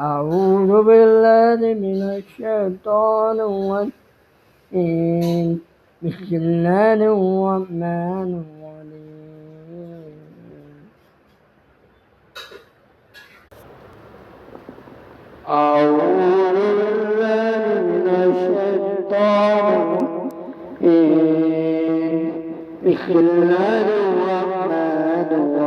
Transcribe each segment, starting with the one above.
أعوذ بالله من الشيطان الرجيم بسم الله الرحمن الرحيم أعوذ بالله من الشيطان الرجيم بسم الله الرحمن الرحيم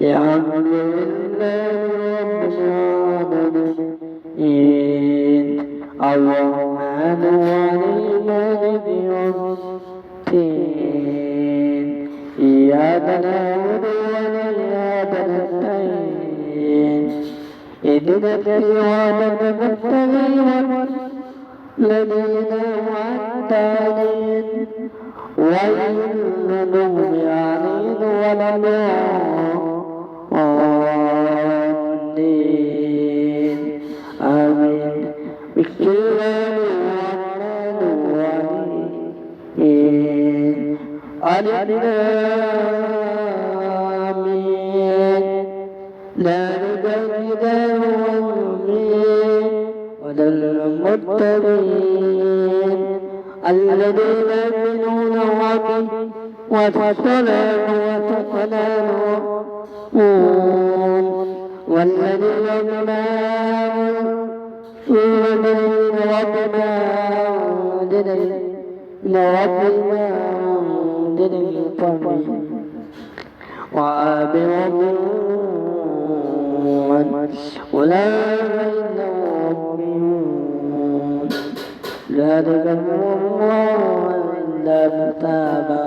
الحمد لله رب العالمين الرحمن الرحيم مالك يوم الدين إياك نعبد وإياك نستعين اهدنا الصراط المستقيم الذين أنعمت عليهم غير المغضوب عليهم ولا الضالين آمين بسم الله الرحمن الرحيم ألف لام ميم ذلك الكتاب والمبين هدى للمتقين الذين يؤمنون به والصلاة والذين بما يؤمنون ربنا وآبرهم أولئك ربهم ذلك هو الله إلا كتابا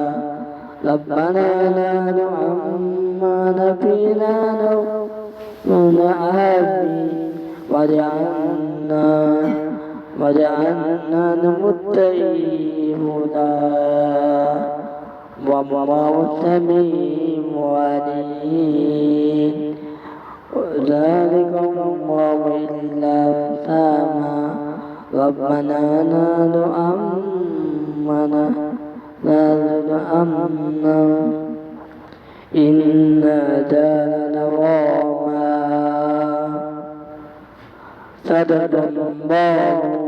ربنا لا نعمّن فينا نون عابي وجعلنا للمتقين هدى والله سميع عليم ذلك الله إلا كتابا ربنا لا نؤمن إنا دارنا غاما صدق الله